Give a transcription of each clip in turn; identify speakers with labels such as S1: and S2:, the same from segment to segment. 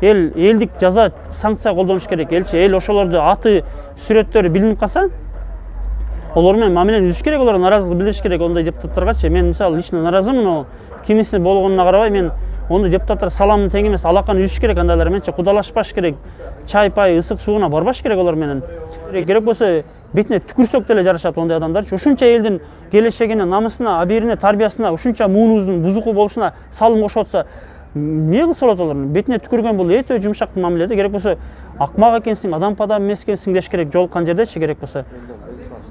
S1: элдик жаза санкция колдонуш керек. Эл ошолорду аты, сүрөттөрү билинип калса, олар менен мамилени түзүш керек, олар наразылык билдириш керек ондай депутаттаргачы. Мен мисалы лично наразымын, кимиси болгонуна карабай мен ондай депутаттар саламын тең эмес, алаканы үзүш керек, андайлар мененчи кудалашпаш керек. Чай пай ысык сууна барбаш керек олар менен. Керек болсо бетине түкүрсөк деле жарашат ондай адамдарчы. Ушунча элдин келешегине, намысына, абийирине, тарбиясына, ушунча муунубуздун бузуку болушуна салым кошуп атса, эмне кылса болот алар? Бетине түкүргөн бул өтө жумшак мамиле. Керек болсо акмак экенсиң, адам падам эмес экенсиң деш керек, жолуккан жердечи. Керек болсо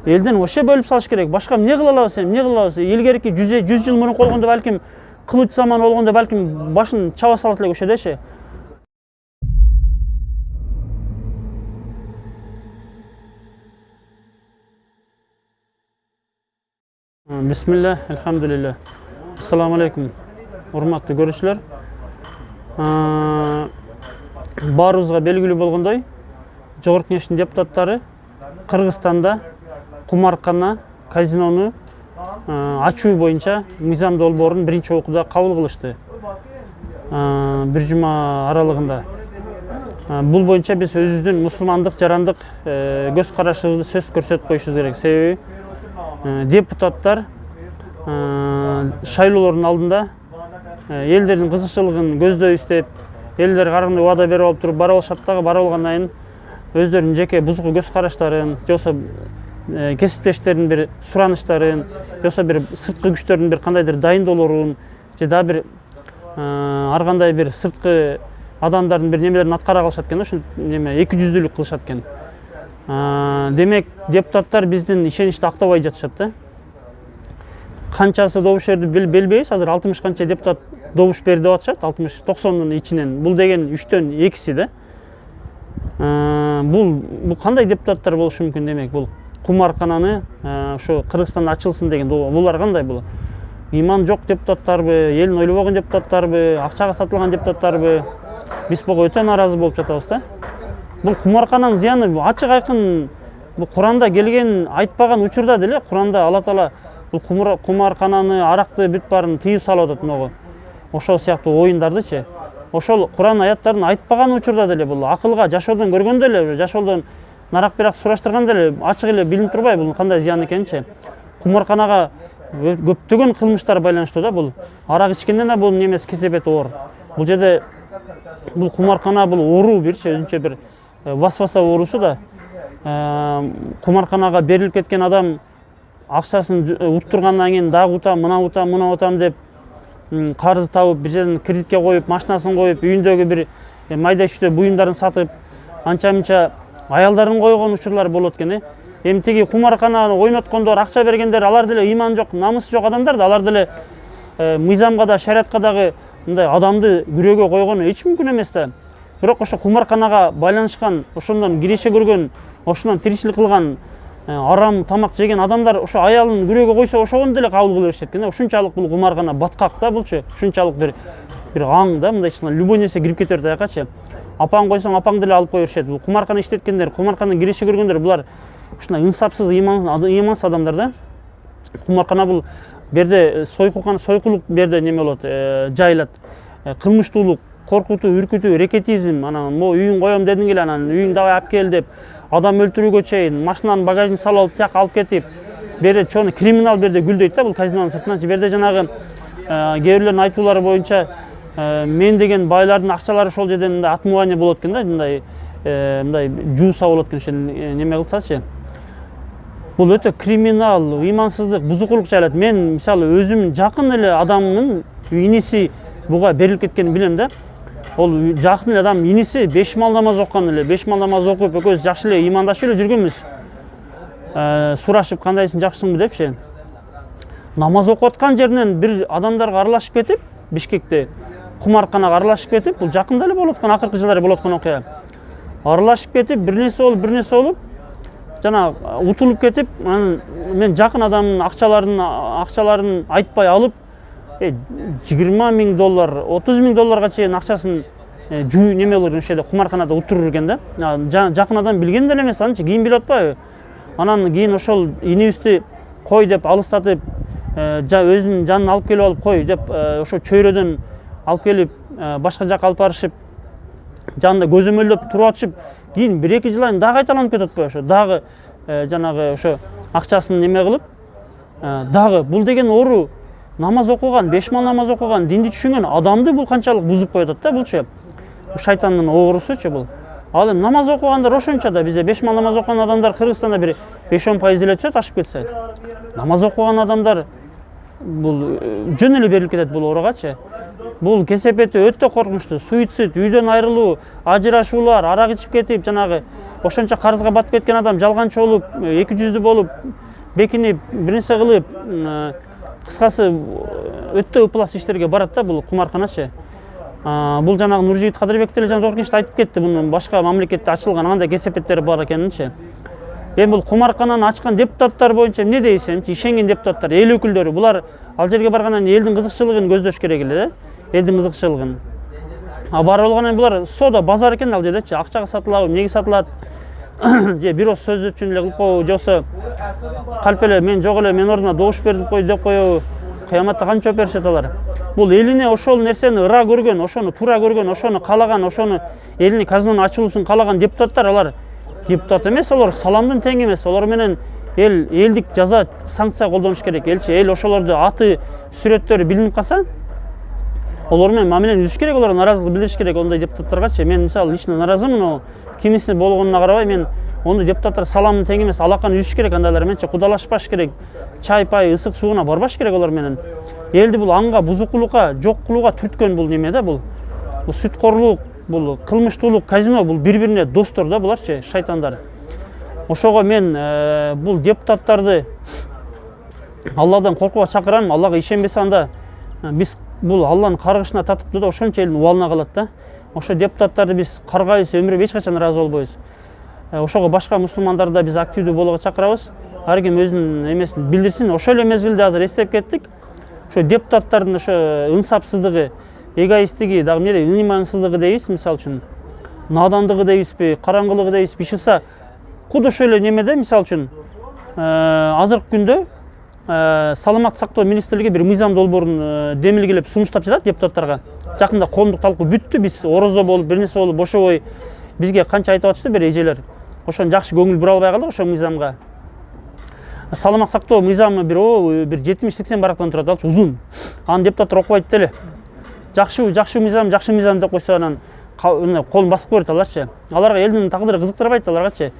S1: элден вообще бөлүп салыш керек. Башка эмне кыла алабыз, эмне кыла алабыз? Илгерки 100 жыл мурун болгондо балким кылыч заман болгондо балким башын чаба салат элек ошедечи. Bismillah, elhamdülillah. Assalamu alaikum. Урматтуу көрүүчүлөр. Баарыбызга белгилүү болгондой, Жогорку Кеңештин депутаттары Кыргызстанда кумаркана, казинону ачуу боюнча мыйзам долбоорун биринчи окууда кабыл кылышты. Бир жума аралыгында. Бул боюнча биз өзүбүздүн мусулмандык, жарандык көз карашыбызды сөз көрсөтүп коюшубуз керек. Себеби депутаттар шайлоолордун алдында элдердин кызыкчылыгын көздөйбүз деп, элдер ар кандай убада берип алып туруп бара алышат дагы, бара алгандан кийин өздөрүнүн жеке бузуку көз караштарын, жоксо кесиптештердин бир сураныштарын, жоксо бир сырткы күчтөрдүн бир кандайдыр дайындоолорун, же да бир ар кандай бир сырткы адамдардын бир немелерин аткара калышат экен, ошо неме эки жүздүүлүк кылышат экен. Демек, депутаттар биздин ишеничти актабай жатышат да. Канчасы добуш берди билбейбиз. Азыр 60 канча депутат добуш берди деп атышат, 60-90дун ичинен. Бул деген 3төн 2си да. Бул кандай депутаттар болушу мүмкүн демек? Бул кумаркананы ошо Кыргызстанда ачылсын деген булар кандай бул? Иман жок депутаттарбы, элин ойлобогон депутаттарбы, акчага сатылган депутаттарбы? Биз буга өтө нааразы болуп жатабыз да. Бул кумаркананын зыяны ачык айкын, бул Куранда келген айтпаган учурда деле Куранда Алла Таала бул кумаркананы, аракты бүт баарын тыюу салып атат могу. Ошол сыяктуу оюндардычы. Ошол Куран аяттарын айтпаган учурда деле бул акылга, жашоодон көргөндө эле, жашоодон нарак бирак сураштырганда эле ачык эле билинип турбай бул кандай зыян экенинчи. Кумарканага көптөгөн кылмыштар байланыштуу да. Бул арак ичкенден да бул немес кесепети оор. Бул жерде бул кумаркана бул оору бирчи, өзүнчө бир васваса оорусу да. Кумарканага берилип кеткен адам акчасын уттургандан кийин дагы утам, мына утам деп карыз табып, бир жерден кредитке коюп, машинасын коюп, үйүндөгү бир майда чүйдө буюмдарын сатып, анча-мынча аялдарын койгон учурлар болот экен. Эми тиги кумаркананы ойноткондор, акча бергендер, алар деле иман жок, намысы жок адамдар да, алар деле мыйзамга да, шариатка дагы мындай адамды күрөөгө койгону эч мүмкүн эмес да. Бирок ошо кумарканага байланышкан, ошондон киреше көргөн, ошондон тиричилик кылган, арам тамак жеген адамдар ошо аялын күрөөгө койсо ошону деле кабыл кыла беришет экен. Ушунчалык бул кумаркана баткак да булчу. Ушунчалык бир аң да, мындай любой нерсе кирип кете берет аякачы. Апаң койсоң апаң деле алып кое беришет. Бул кумаркана иштеткендер, кумарканын киреше көргөндөр, булар ушундай инсапсыз, ыймансыз адамдар да. Кумаркана бул берде сойкулук берде неме болот, жайылат. Кылмыштуулук, коркутуу, үркүтүү, рекетизм, анан мо үйүн коем дедиң эле, анан үйүң давай алып кел деп, адам өлтүрүүгө чейин, машинанын багажын салып алып, тияк алып кетип, берде чону криминал берде гүлдөйт да бул казинонун сыртынан. Берде жанагы кээ бирлердин айтуулары боюнча мен деген байлардын акчалары ошол жерден мындай отмывание болот экен да, мындай жууса болот экен, ошо неме кылсачы. Бул өтө криминал, ыймансыздык, бузукулук жайлат. Мен мисалы өзүм жакын эле адамдын иниси буга берилип кеткенин билем да. Ол жакын эле адам иниси 5 мал намаз окуган эле, 5 мал намаз окуп, экөөбүз жакшы эле ыймандашып эле жүргөнбүз. Сурашып кандайсың, жакшысыңбы депчи. Намаз окуп аткан жеринен бир адамдарга аралашып кетип, Бишкекте кумарканага аралашып кетип, бул жакында эле болуп аткан, акыркы жылдары болуп аткан окуя. Аралашып кетип, бир нерсе болуп, жана утулуп кетип, мен жакын адамдын акчаларын айтпай алып, $20,000, $30,000 чейин акчасын жуу неме болор, ошол кумарканада утурur экен да. Жакын адам билген деле эмес, анчы кийин билип атпайбы? Анан кийин ошол инибизди кой деп алыстатып, өзүнүн жанын алып келип алып кой деп ошо чөйрөдөн алып келип башка жакка алып барышып, жанында көзөмөлдөп туруп атышып, кийин 1-2 жыл айын дагы кайталанып кетип атпайбы ошо. Дагы жанагы ошо акчасын неме кылып, дагы бул деген оору намаз окуган, 5 мал намаз окуган, динди түшүнгөн адамды бул канчалык бузуп коюп атат да булчу. Шайтандын оорусучу бул. Ал эми намаз окугандар ошончо да бизде 5 мал намаз окуган адамдар Кыргызстанда бир 5-10% эле түшөт ашып кетсе. Намаз окуган адамдар бул жөн эле берилип кетет бул оорогачы. Бул кесепети өтө коркунучтуу. Суицид, үйдөн айрылуу, ажырашуулар, арак ичип кетип, жанагы ошончо карызга батып кеткен адам жалганчы болуп, 200 болуп, бекинип, бир нерсе кылып, кыскасы өтө ыплас иштерге барат да бул кумарканачы. Бул жанагы Нуржигит Кадырбек деле жана Жоркинчте айтып кетти, мунун башка мамлекетте ачылган андай кесепеттери бар экенинчи. Эми бул кумаркананы ачкан депутаттар боюнча эмне дейсемчи, ишенген депутаттар, эл өкүлдөрү булар ал жерге баргандан кийин элдин кызыкчылыгын көздөш керек эле да. Элдин кызыкчылыгын. Бар болгондон булар соода базар экен ал жердечи, акчага сатылабы, эмнеге сатылат? Же бир оз сөз үчүн эле кылып коебу, жоксо калп эле мен жок эле, мен ордуна добуш берип кой деп коебу. Кыяматта канча жооп беришет алар. Бул элине ошол нерсени ыра көргөн, ошону туура көргөн, ошону каалаган, ошону элине казинонун ачылуусун каалаган депутаттар, алар депутат эмес, алар саламдын тең эмес. Алар менен элдик жаза, санкция колдонуш керек. Эл ошолорду аты, сүрөттөрү билинип калса, олар менен мамиле түзүш керек, олар наразылык билдириш керек ондай депутаттаргачы. Мен мисалы лично наразымын, кимиси болгонуна карабай, мен ондай депутаттар саламдын тең эмес, алаканы үзүш керек, андайлар мененчи кудалашпаш керек. Чай пай, ысык сууна барбаш керек олар менен. Элди бул анга, бузукулукка, жок кылууга түрткөн бул неме да бул. Бул сүткорлук, бул кылмыштуулук, казино, бул бири-бирине достор да буларчы, шайтандар. Ошого мен бул депутаттарды Алладан коркууга чакырам. Аллага ишенбесе анда биз бул Алланын каргышына татыптуу да ошончо элдин убалына калат да. Ошо депутаттарды биз каргайбыз, өмүрүбүз эч качан ыраазы болбойбуз. Ошого башка мусулмандарды да биз активдүү болууга чакырабыз. Ар ким өзүнүн эмесин билдирсин. Ошол эле мезгилде азыр эстеп кеттик. Ошо депутаттардын ошо ынсапсыздыгы, эгоисттиги, дагы эмне дейт, ыймансыздыгы дейбиз, мисалы үчүн. Надандыгы дейбизби, караңгылыгы дейбизби, чыкса куд ошол эле немеде, мисалы үчүн, азыркы күндө Саламаттык сактоо министрлиги бир мыйзам долбоорун демилгелеп сунуштап жатат депутаттарга. Жакында коомдук талкуу бүттү, биз орозо болуп, бир нерсе болуп бошобой бизге канча айтып атышты бир эжелер. Ошон жакшы көңүл бура албай калдык ошол мыйзамга. Саламаттык сактоо мыйзамы бир 70-80 барактан турат, алчу узун. Аны депутаттар окубайт деле. Жакшы мыйзам деп койсо анан колун басып берет аларчы. Аларга элдин тагдыры кызыктырбайт аларгачы.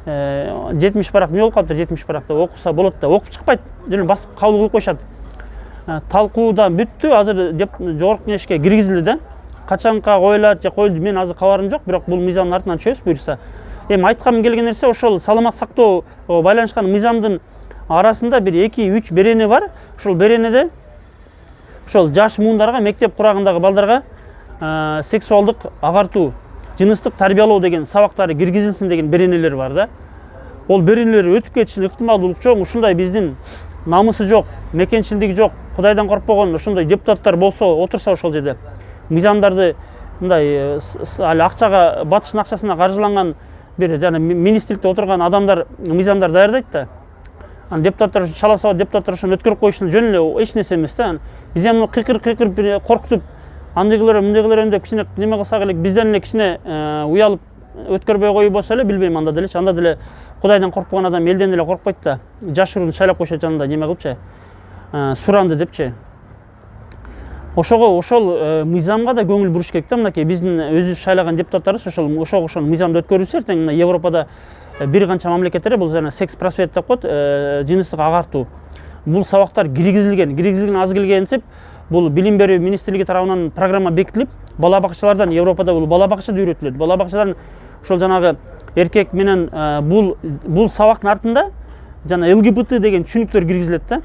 S1: 70 барак не болуп калыптыр, 70 баракта окуса болот да, окуп чыкпайт, жөн басып кабыл кылып коюшат. Талкуудан бүттү, азыр жогорку кеңешке киргизилди да. Качанка коюлат же коюлду, мен азыр кабарым жок, бирок бул мыйзамдын артынан түшөбүз буюрса. Эми айткым келген нерсе ошол саламаттык сактоо байланышкан мыйзамдын арасында бир 2-3 берене бар. Ошол беренеде ошол жаш муундарга, мектеп курагындагы балдарга сексуалдык агартуу, жыныстык тарбиялоо деген сабактары киргизилсин деген беренелер бар да. Ол беренелер өтүп кетишин ыктымалдуулук чоң. Ушундай биздин намысы жок, мекенчилдиги жок, Кудайдан коркпогон ошондой депутаттар болсо, отурса ошол жерде мыйзамдарды мындай али акчага, батыштын акчасына каржыланган бир жана министрликте отурган адамдар мыйзамдар даярдайт да. Аны депутаттар чала сабат депутаттар ошону өткөрүп коюшун жөн эле эч нерсе эмес да. Биз эми кыйкыр коркутуп андай кылыр, мындай кылыр деп кичине неме кылсак эле, бизден эле кичине уялып өткөрбөй коюп болсо эле, билбейм, анда делечи. Анда деле Кудайдан коркпогон адам элден эле коркпойт да. Жашыруун шайлап коюшат жанында неме кылыпчы, суранды депчи. Ошого ошол мыйзамга да көңүл буруш керек да. Мынакей биздин өзүбүз шайлаган депутаттарыбыз ошол мыйзамды өткөрүлсө, эртең мына Европада бир канча мамлекеттерде бул жана секс просвет деп коет, жыныстык агартуу. Бул сабактар киргизилген аз келгенсип, бул билим берүү министрлиги тарабынан программа бекитилип, бала бакчалардан Европада бул бала бакчада үйрөтүлөт. Бала бакчадан ошол жанагы эркек менен бул сабактын артында жана ЛГБТ деген түшүнүктөр киргизилет да.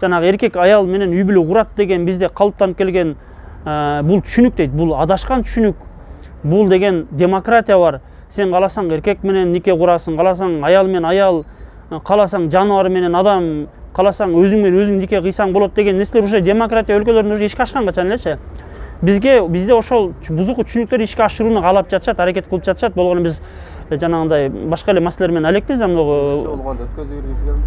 S1: Жанагы эркек аял менен үй бүлө курат деген бизде калыптанып келген бул түшүнүк дейт. Бул адашкан түшүнүк. Бул деген демократия бар. Сен кааласаң эркек менен нике курасың, кааласаң аял менен аял, кааласаң жаныбар менен адам, кааласаң өзүң менен өзүң нике кыйсаң болот деген нерселер уже демократия өлкөлөрүндө уже ишке ашкан качан элечи. Бизде ошол бузуку түшүнүктөр ишке ашырууну каалап жатышат, аракет кылып жатышат. Болгону биз жанагындай башка эле маселелер менен алекпиз да.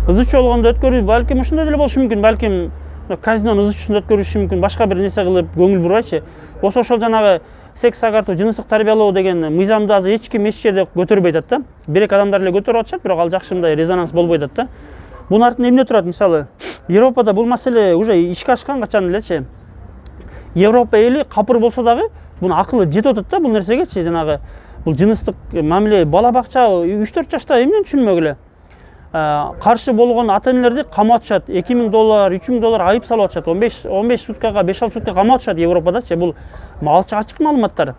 S1: Кызыча болгондо өткөрүү, балким ошондой деле болушу мүмкүн. Балким казинону ыз үчүн өткөрүшү мүмкүн, башка бир нерсе кылып көңүл бурбайчы. Ошол жанагы секс агартуу, жыныстык тарбиялоо деген мыйзамды азыр эч ким эч жерде көтөрбөй атат да. Бир-эки адамдар эле көтөрүп атышат, бирок ал жакшы мындай резонанс болбой атат да. Бунун артында эмне турат? Мисалы, Европада бул маселе уже ишке ашкан качан элечи. Европа эли капыр болсо дагы буну акылы жетип атат да бул нерсегечи. Жанагы бул жыныстык мамиле, бала бакча 3-4 жашта эмнени түшүнмөк эле. Каршы болгон ата-энелерди камап атышат. $2000, $3000 айып салып атышат. 15 суткага, 5-6 суткага камап атышат Европадачы. Бул ачык маалыматтар.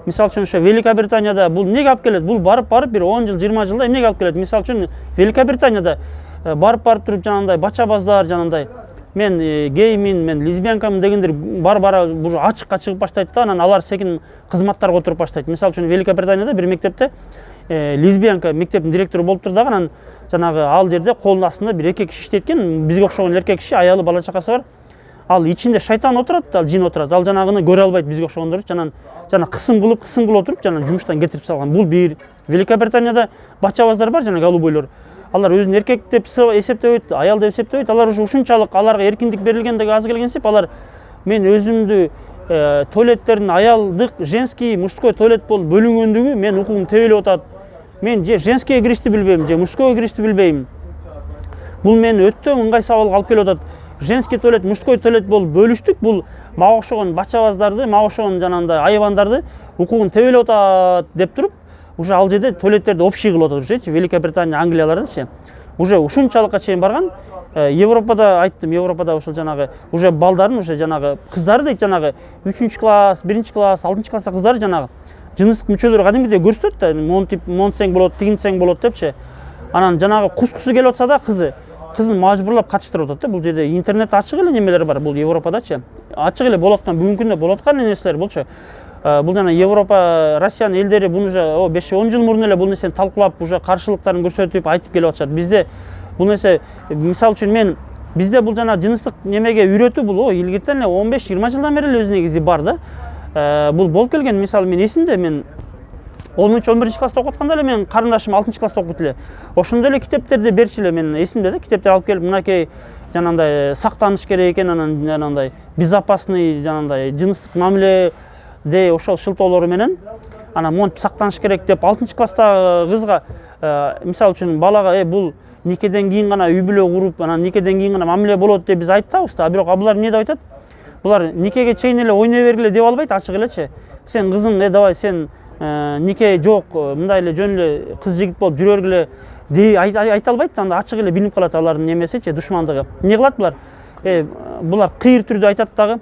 S1: Мисалы үчүн ошо Великобританияда бул эмнеге алып келет? Бул барып бір 10 жыл, 20 жылда эмнеге алып келет? Мисалы үчүн Великобританияда барып туруп жанагындай бачабаздар, жанагындай мен геймин, мен лесбиянкамын дегендер бара уже ачыкка чыгып баштайт да, анан алар секин кызматтарга отуруп баштайт. Мисалы үчүн Великобританияда бир мектепте лесбиянка мектептин директору болуп тур дагы, анан жанагы ал жерде колунун астында бир эркек киши иштейт экен, бизге окшогон эркек киши, аялы, бала чакасы бар. Ал ичинде шайтан отурат, ал жин отурат. Ал жанагыны көрө албайт бизге окшогондорчу. Анан жана кысым кылып отуруп, жана жумуштан кетирип салган. Бул бир. Великобританияда бачабаздар бар, жана голубойлор. Алар өзүн эркек деп эсептебейт, аял деп эсептебейт. Алар ушу ушунчалык аларга эркиндик берилгендиги аз келгенсип, алар мен өзүмдү туалеттерин аялдык, женский, мужской туалет болуп бөлүнгөндүгү мен укугум тебелеп атат. Мен же женскийге киришти билбейм, же мужскойго киришти билбейм. Бул мени өтө ыңгай сабалга алып келип атат. Женский туалет, мужской туалет болуп бөлүштүк. Бул мага окшогон бачабаздарды, мага окшогон жанагындай айбандарды укугун тебелеп атат деп туруп, уже ал жерде туалеттерди общий кылып атышчы. Великобритания, Англиялардачы. Уже ушунчалыкка чейин барган. Европада айттым, Европада ошол жанагы уже балдарын, уже жанагы кыздары дейт, жанагы 3-класс, 1-класс, 6-класста кыздары жанагы жыныстык мүчөлөрү кадимгидей көрсөтөт да, монтсең болот, тигинсең болот депчи. Анан жанагы кускусу келип атса да кызын мажбурлап катыштырып атат да. Бул жерде интернет ачык эле немелер бар, бул Европадачы. Ачык эле болуп аткан, бүгүнкү күндө болуп аткан нерселер болчу. Бул жана Европа, Россиянын элдери буну уже 5-10 жыл мурун эле бул нерсени талкуулап, уже каршылыктарын көрсөтүп айтып келип атышат. Бизде бул нерсе, мисалы үчүн бизде бул жана жыныстык немеге үйрөтүү бул илгертен эле 15-20 жылдан бери эле өз негизи бар да. Бул болуп келген. Мисалы мен эсимде, мен 10-11 класста окуп атканда эле мен карындашым 6-класста окуйт эле. Ошондой эле китептерди берчү эле, мен эсимде да, китептер алып келип, мынакей жанагындай сактаныш керек экен, анан жанагындай безопасный жанагындай жыныстык мамиледе ошол шылтоолору менен анан монтип сактаныш керек деп 6-класста кызга мисалы үчүн балага бул никеден кийин гана үй бүлө куруп, анан никеден кийин гана мамиле болот деп биз айтабыз да. Бирок булар эмне деп айтат? Булар никеге чейин эле ойной бергиле деп албайт, ачык элечи. Сен кызың давай сен нике жок, мындай эле жөн эле кыз жигит болуп жүрө бергиле деп айта албайт да. Анда ачык эле билинип калат алардын немесичи, душмандыгы. Эмне кылат булар? Булар кыйыр түрдө айтат дагы.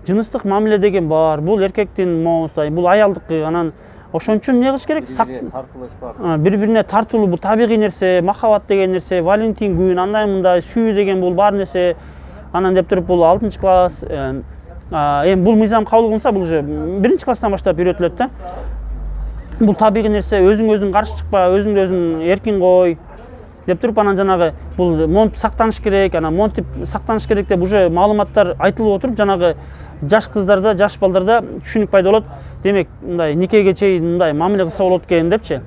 S1: Жыныстык мамиле деген бар. Бул эркектин моосундай, бул аялдыкы. Анан ошон үчүн эмне кылыш керек? Тартылыш бар. Бири-бирине тартылуу бул табигый нерсе, махаббат деген нерсе, Валентин күн, андай мындай сүйүү деген бул бар нерсе. Анан деп туруп бул 6-класс, бул мыйзам кабыл кылынса, бул уже 1-класстан баштап үйрөтүлөт да. Бул табигый нерсе, өзүң каршы чыкпа, өзүңдү өзүң эркин кой деп туруп, анан жанагы бул монтип сактаныш керек, анан монтип сактаныш керек деп уже маалыматтар айтылып отуруп, жанагы жаш кыздарда, жаш балдарда түшүнүк пайда болот. Демек, мындай никеге чейин мындай мамиле кылса болот экен депчи.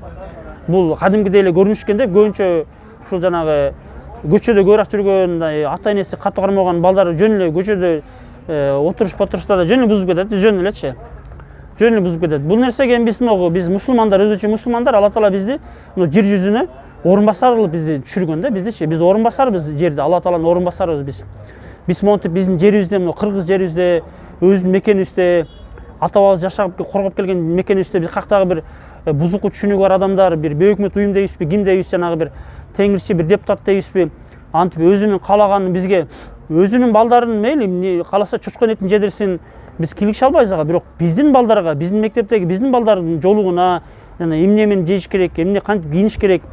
S1: Бул кадимгидей эле көрүнүш экен деп, көбүнчө ушул жанагы көчөдө көбүрөөк жүргөн, ата-энеси катуу кармаган балдар жөн эле көчөдө отурушта да жөн эле бузуп кетет, жөн элечи. Жөн эле бузуп кетет. Бул нерсеге биз мусулмандар, өзүчө мусулмандар, Алла Таала бизди жер жүзүнө орун басар кылып бизди түшүргөн да, биздичи. Биз орун басарбыз жерде, Алла Тааланын орун басарбыз биз. Биз монтип биздин жерибизде, кыргыз жерибизде, өзүнүн мекенибизде, ата бабабыз жашап коргоп келген мекенибизде биз кактагы бир бузуку түшүнүгү бар адамдар, бир бөкмөт уюм дейбизби, ким дейбиз, жанагы бир теңирчи бир депутат дейбизби, антип өзүнүн каалаганын бизге, өзүнүн балдарын мейли кааласа чочкон этин жедирсин, биз кийлигише албайбыз ага. Бирок биздин балдарга, биздин мектептеги биздин балдардын жолугуна жана эмне менен жейиш керек, эмне кантип кийиниш керек,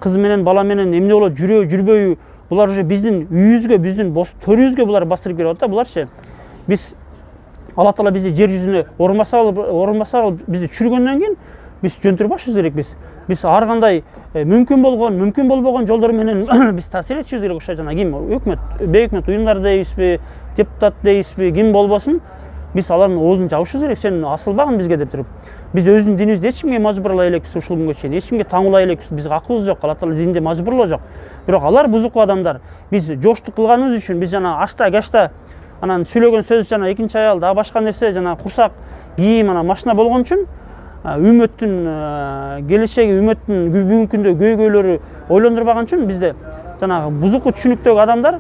S1: кыз менен бала менен эмне болот, жүрөбү жүрбөйбү, булар уже биздин үйүбүзгө, биздин төрүбүзгө булар бастырып келип атат да. Буларчы биз Алла Таала бизди жер жүзүнө орун басар бизди түшүргөндөн кийин биз жөнтүрүп башыбыз керек. Биз ар кандай мүмкүн болгон, мүмкүн болбогон жолдор менен биз таасир этишибиз керек. Ошо жана ким өкмөт, бейөкмөт уюмдар дейбизби, депутат дейбизби, ким болбосун, Биз алардын оозун жабышыбыз керек. Сен асылбагын бизге деп туруп. Биз өзүнүн динибизди эч кимге мажбурлай элекпиз ушул күнгө чейин. Эч кимге таңуулай элекпиз. Бизге акыбыз жок. Алла Таала динде мажбурлоо жок. Бирок алар бузуку адамдар. Биз жоштук кылганыбыз үчүн биз жана ашта гашта анан сүйлөгөн сөз жана экинчи аял дагы башка нерсе жана курсак кийим анан машина болгон үчүн үмөттүн келечеги, үмөттүн бүгүнкү күндө көйгөйлөрү ойлондурбаган үчүн бизде жанагы бузуку түшүнүктөгү адамдар,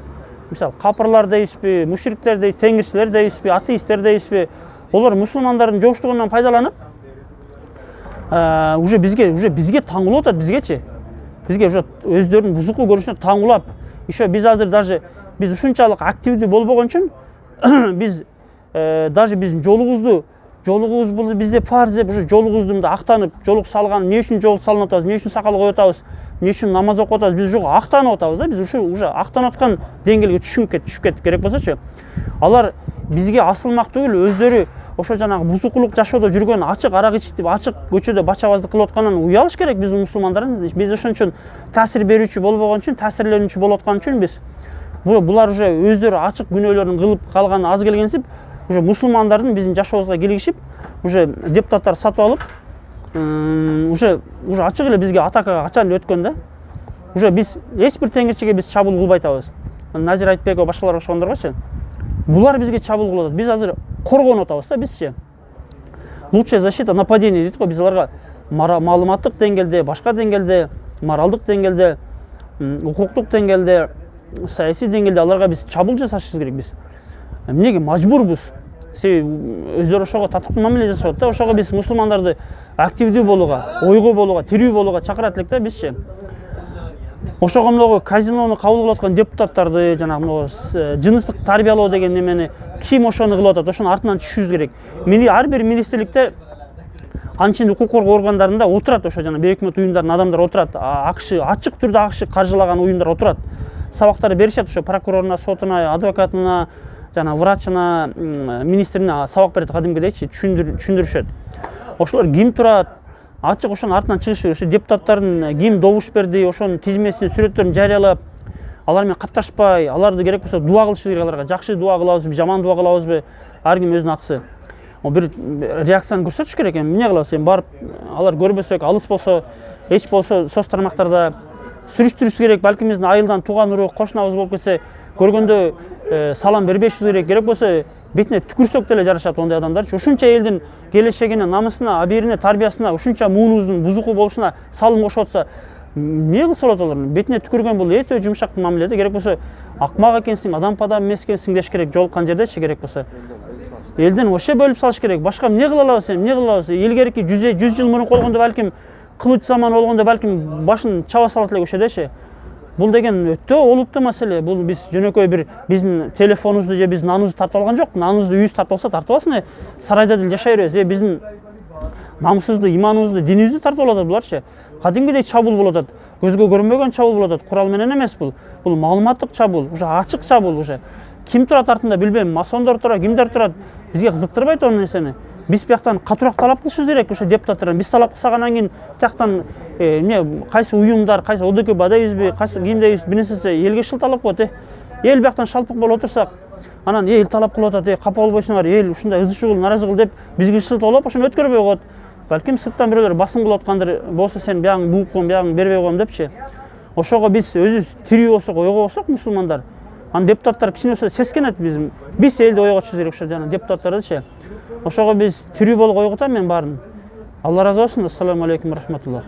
S1: мисалы капырлар дейбизби, мушриктер дейбиз, теңирчилер дейбизби, атеисттер дейбизби, олар мусулмандардын жоштугунан пайдаланып уже бизге таңулап атат, бизгечи. Бизге уже өздөрүнүн бузуку көрүнүшүнө таңулап, еще биз азыр даже биз ушунчалык активдүү болбогон үчүн биз даже биздин жолугубуз бул бизде фарз деп уже жолугубузду мындай актанып, жолук салган, эмне үчүн жолук салынып атабыз, эмне үчүн сакал коюп атабыз, эмне үчүн намаз окуп атабыз, биз уже актанып атабыз да, биз уже актанып аткан деңгээлге түшүп кеттик керек болсочу. Алар бизге асылмак түгүл, өздөрү ошо жанагы бузукулук жашоодо жүргөн, ачык арак ичип, ачык көчөдө бачабаздык кылып аткандан уялыш керек биз мусулмандардын. Биз ошон үчүн таасир берүүчү болбогон үчүн, таасирленүүчү болуп аткан үчүн биз булар уже өздөрү ачык күнөөлөрүн кылып калган аз келгенсип, уже мусулмандардын биздин жашообузга киргишип, уже депутаттар сатып алып, уже ачык эле бизге атакага качан өткөн да. Уже биз эч бир теңирчиге биз чабуул кылбай атабыз. Назир Айтбекова башкалар ошондоргочу. Булар бизге чабуул кылып атат. Биз азыр коргонуп атабыз да бизчи. Лучшая защита нападения дейт го. Биз аларга маалыматтык деңгээлде, башка деңгээлде, моралдык деңгээлде, укуктук деңгээлде, саясий деңгээлде аларга биз чабуул жасашыбыз керек биз. Эмнеге мажбурбуз? Себеби өздөрү ошого татыктуу мамиле жасап атат да. Ошого биз мусулмандарды активдүү болууга, ойго болууга, тирүү болууга чакырат элек да бизчи. Ошого мынагу казинону кабыл кылып аткан депутаттарды, жанагы мынагу жыныстык тарбиялоо деген немени ким ошону кылып атат, ошонун артынан түшүшүбүз керек. Ар бир министрликте анчын укук коргоо органдарында отурат, ошо жана бейөкмөт уюмдардын адамдары отурат. Ачык түрдө акш каржылаган уюмдар отурат. Сабактарды беришет, ошо прокуроруна, сотуна, адвокатына, жана врачына, министрине сабак берет кадимкидейчи, түшүндүрүшөт. Ошолор ким турат, ачык ошонун артынан чыгыш керек. Ошо депутаттардын ким добуш берди, ошонун тизмесин, сүрөттөрүн жарыялап, алар менен катташпай, аларды керек болсо дуа кылышыбыз керек аларга. Жакшы дуа кылабызбы, жаман дуа кылабызбы, ар ким өзүнүн акысы. Бир реакцияны көрсөтүш керек. Эмне кылабыз? Барып алар көрбөсөк, алыс болсо, эч болсо соц тармактарда сүрүштүрүш керек. Балким биздин айылдан тууган урук, кошунабыз болуп кетсе, көргөндө салам бербешибиз керек. Керек болсо бетине түкүрсөк деле жарашат ондай адамдарчы. Ушунча элдин келечегине, намысына, абийирине, тарбиясына, ушунча муунубуздун бузуку болушуна салым кошуп атса, эмне кылса болот алар? Бетине түкүргөн бул өтө жумшак мамиледе. Керек болсо акмак экенсиң, адам падам эмес экенсиң деш керек, жолуккан жердечи керек болсо. Элден вообще бөлүп салыш керек. Башка эмне кыла алабыз, эмне кыла алабыз? Илгерки 100 жыл мурун болгондо балким кылыч заман болгондо балким башын чаба салат элек ошодечи. Бул деген өтө олуттуу маселе. Бул биз жөнөкөй бир биздин телефонубузду же биздин наныбызды тартып алган жок. Наныбызды үйүбүз тартып алса тартып алсын. Сарайда деле жашай беребиз. Биздин намысыбызды, иманыбызды, динибизди тартып алат буларчы. Кадимгидей чабуул болуп атат. Көзгө көрүнбөгөн чабуул болуп атат. Курал менен эмес бул. Бул маалыматтык чабуул, уже ачык чабуул уже. Ким турат артында билбейм. Масондор турат, кимдер турат? Бизге кызыктырбайт ол нерсени. Биз бияктан катуураак талап кылышыбыз керек ошо депутаттардан. Биз талап кылсак анан кийин тияктан эмне кайсы уюмдар, кайсы ОДКБ дейбизби, кайсы кимдейбиз, бир нерсе элге шылталап коет. Эл бияктан шалпык болуп отурсак, анан эл талап кылып атат, капа болбойсуңар, эл ушундай ызы чуу кыл, наразы кыл деп бизге шылталап ошону өткөрбөй коет. Балким сырттан бирөөлөр басым кылып аткандыр болсо сен бияң бууп коем, бияң бербей коем депчи. Ошого биз өзүбүз тирүү болсок, ойго болсок мусулмандар, анан депутаттар кичине болсо сескенет биз элди ойго чыгыш керек ошо жана депутаттардычы. Ошого биз тирүү болуп ойготом мен баарын. Алла разы болсун. Ассаламу алейкум ва рахматуллах.